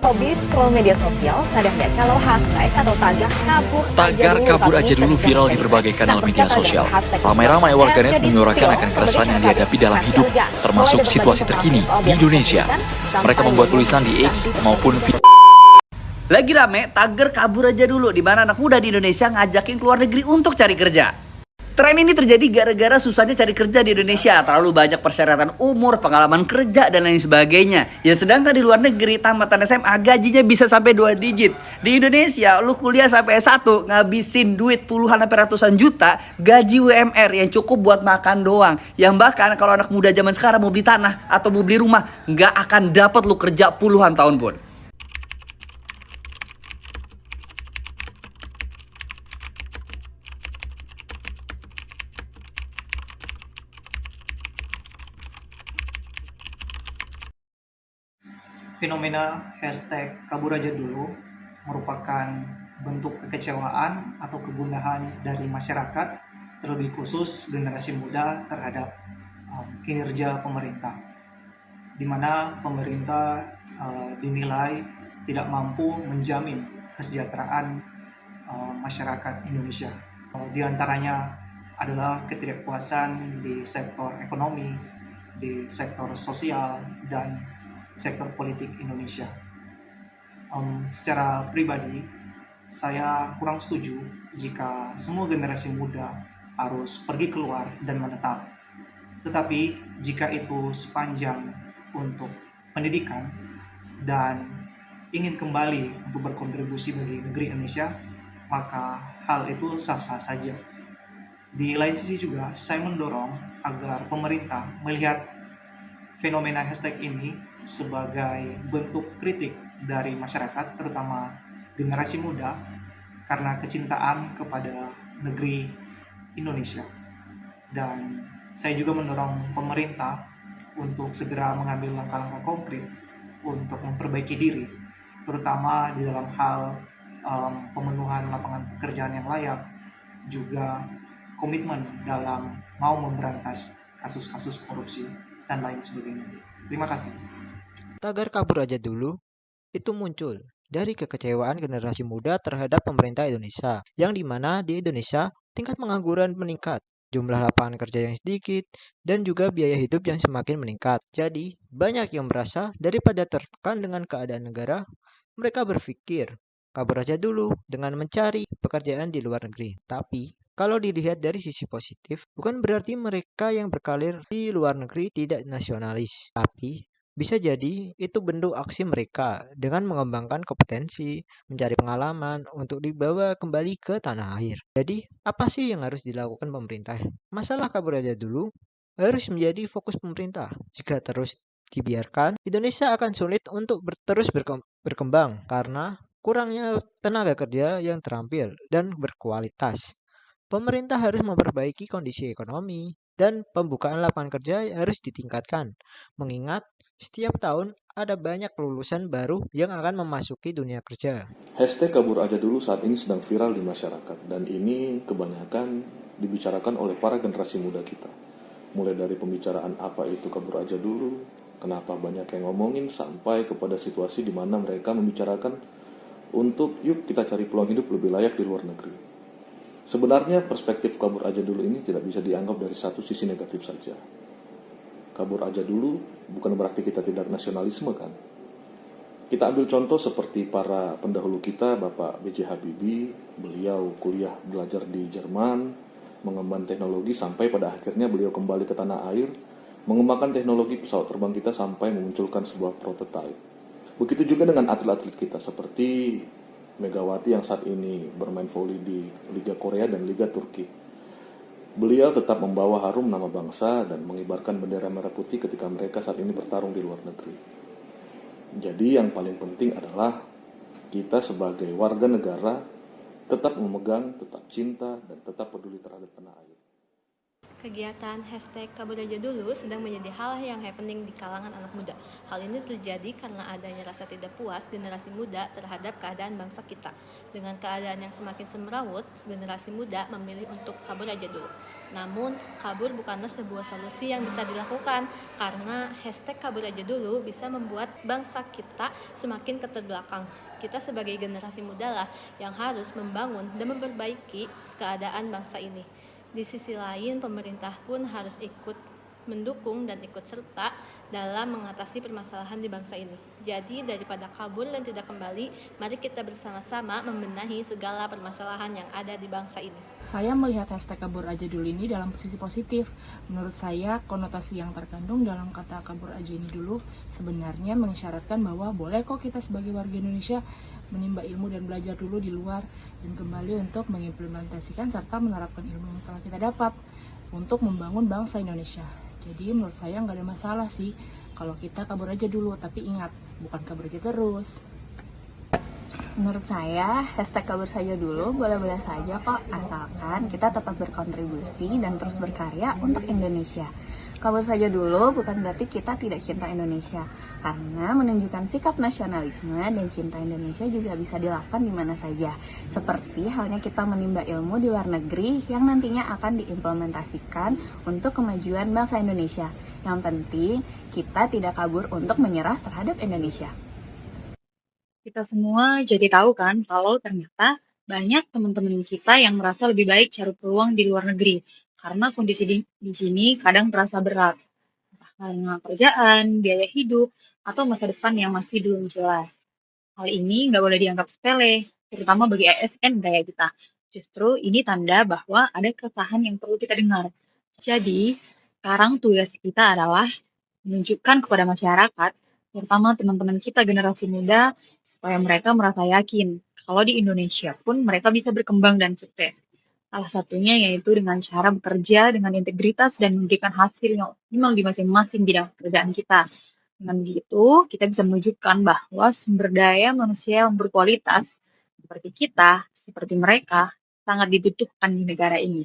Hobi scroll media sosial, sadar nggak kalau hashtag atau Tagar kabur aja dulu viral di berbagai kanal media sosial. Ramai-ramai warganet menyuarakan akan keresahan yang dihadapi dalam hidup, termasuk situasi terkini di Indonesia. Mereka membuat tulisan di X maupun Lagi rame, tagar kabur aja dulu, di mana anak muda di Indonesia ngajakin keluar negeri untuk cari kerja. Tren ini terjadi gara-gara susahnya cari kerja di Indonesia, terlalu banyak persyaratan umur, pengalaman kerja, dan lain sebagainya. Ya sedangkan di luar negeri, tamatan SMA gajinya bisa sampai 2 digit. Di Indonesia, lu kuliah sampai S1, ngabisin duit puluhan sampai ratusan juta, gaji UMR yang cukup buat makan doang. Yang bahkan kalau anak muda zaman sekarang mau beli tanah atau mau beli rumah, nggak akan dapat lu kerja puluhan tahun pun. Fenomena hashtag kabur aja dulu merupakan bentuk kekecewaan atau kegundahan dari masyarakat, terlebih khusus generasi muda terhadap kinerja pemerintah, di mana pemerintah dinilai tidak mampu menjamin kesejahteraan masyarakat Indonesia. Di antaranya adalah ketidakpuasan di sektor ekonomi, di sektor sosial, dan sektor politik Indonesia. Secara pribadi, saya kurang setuju jika semua generasi muda harus pergi keluar dan menetap. Tetapi jika itu sepanjang untuk pendidikan dan ingin kembali untuk berkontribusi bagi negeri Indonesia, maka hal itu sah-sah saja. Di lain sisi juga, saya mendorong agar pemerintah melihat fenomena hashtag ini sebagai bentuk kritik dari masyarakat, terutama generasi muda, karena kecintaan kepada negeri Indonesia. Dan saya juga mendorong pemerintah untuk segera mengambil langkah-langkah konkret untuk memperbaiki diri, terutama di dalam hal pemenuhan lapangan pekerjaan yang layak, juga komitmen dalam mau memberantas kasus-kasus korupsi dan lain sebagainya. Terima kasih. Tagar kabur aja dulu itu muncul dari kekecewaan generasi muda terhadap pemerintah Indonesia, yang dimana di Indonesia tingkat pengangguran meningkat, jumlah lapangan kerja yang sedikit, dan juga biaya hidup yang semakin meningkat. Jadi, banyak yang merasa daripada tertekan dengan keadaan negara, mereka berpikir kabur aja dulu dengan mencari pekerjaan di luar negeri. Tapi, kalau dilihat dari sisi positif, bukan berarti mereka yang berkarir di luar negeri tidak nasionalis, tapi bisa jadi itu bentuk aksi mereka dengan mengembangkan kompetensi, mencari pengalaman untuk dibawa kembali ke tanah air. Jadi, apa sih yang harus dilakukan pemerintah? Masalah kabur aja dulu harus menjadi fokus pemerintah. Jika terus dibiarkan, Indonesia akan sulit untuk terus berkembang karena kurangnya tenaga kerja yang terampil dan berkualitas. Pemerintah harus memperbaiki kondisi ekonomi dan pembukaan lapangan kerja harus ditingkatkan, mengingat setiap tahun ada banyak lulusan baru yang akan memasuki dunia kerja. Hashtag kabur aja dulu saat ini sedang viral di masyarakat, dan ini kebanyakan dibicarakan oleh para generasi muda kita. Mulai dari pembicaraan apa itu kabur aja dulu, kenapa banyak yang ngomongin, sampai kepada situasi di mana mereka membicarakan untuk yuk kita cari peluang hidup lebih layak di luar negeri. Sebenarnya perspektif kabur aja dulu ini tidak bisa dianggap dari satu sisi negatif saja. Kabur aja dulu bukan berarti kita tidak nasionalisme kan. Kita ambil contoh seperti para pendahulu kita, Bapak B.J. Habibie. Beliau kuliah belajar di Jerman, mengembangkan teknologi sampai pada akhirnya beliau kembali ke tanah air, mengembangkan teknologi pesawat terbang kita sampai memunculkan sebuah prototipe. Begitu juga dengan atlet-atlet kita seperti Megawati yang saat ini bermain voli di Liga Korea dan Liga Turki. Beliau tetap membawa harum nama bangsa dan mengibarkan bendera merah putih ketika mereka saat ini bertarung di luar negeri. Jadi yang paling penting adalah kita sebagai warga negara tetap memegang, tetap cinta, dan tetap peduli terhadap tanah air. Kegiatan hashtag kabur aja dulu sedang menjadi hal yang happening di kalangan anak muda. Hal ini terjadi karena adanya rasa tidak puas generasi muda terhadap keadaan bangsa kita. Dengan keadaan yang semakin semrawut, generasi muda memilih untuk kabur aja dulu. Namun, kabur bukanlah sebuah solusi yang bisa dilakukan karena hashtag kabur aja dulu bisa membuat bangsa kita semakin keterbelakang. Kita sebagai generasi muda lah yang harus membangun dan memperbaiki keadaan bangsa ini. Di sisi lain, pemerintah pun harus ikut mendukung dan ikut serta dalam mengatasi permasalahan di bangsa ini. Jadi, daripada kabur dan tidak kembali, mari kita bersama-sama membenahi segala permasalahan yang ada di bangsa ini. Saya melihat hashtag kabur aja dulu ini dalam posisi positif. Menurut saya, konotasi yang terkandung dalam kata kabur aja ini dulu sebenarnya mengisyaratkan bahwa boleh kok kita sebagai warga Indonesia menimba ilmu dan belajar dulu di luar dan kembali untuk mengimplementasikan serta menerapkan ilmu yang telah kita dapat untuk membangun bangsa Indonesia. Jadi menurut saya nggak ada masalah sih kalau kita kabur aja dulu, tapi ingat, bukan kabur aja terus. Menurut saya, hashtag kabur saja dulu boleh-boleh saja kok, asalkan kita tetap berkontribusi dan terus berkarya untuk Indonesia. Kabur saja dulu bukan berarti kita tidak cinta Indonesia, karena menunjukkan sikap nasionalisme dan cinta Indonesia juga bisa dilakukan di mana saja. Seperti halnya kita menimba ilmu di luar negeri yang nantinya akan diimplementasikan untuk kemajuan bangsa Indonesia. Yang penting, kita tidak kabur untuk menyerah terhadap Indonesia. Kita semua jadi tahu kan kalau ternyata banyak teman-teman kita yang merasa lebih baik cari peluang di luar negeri karena kondisi di sini kadang terasa berat, entah karena kerjaan, biaya hidup, atau masa depan yang masih belum jelas. Hal ini nggak boleh dianggap sepele, terutama bagi ASN kayak kita. Justru ini tanda bahwa ada keresahan yang perlu kita dengar. Jadi, sekarang tugas kita adalah menunjukkan kepada masyarakat, terutama teman-teman kita generasi muda, supaya mereka merasa yakin kalau di Indonesia pun mereka bisa berkembang dan sukses. Salah satunya yaitu dengan cara bekerja dengan integritas dan memberikan hasil yang optimal di masing-masing bidang pekerjaan kita. Dengan begitu, kita bisa menunjukkan bahwa sumber daya manusia yang berkualitas seperti kita, seperti mereka, sangat dibutuhkan di negara ini.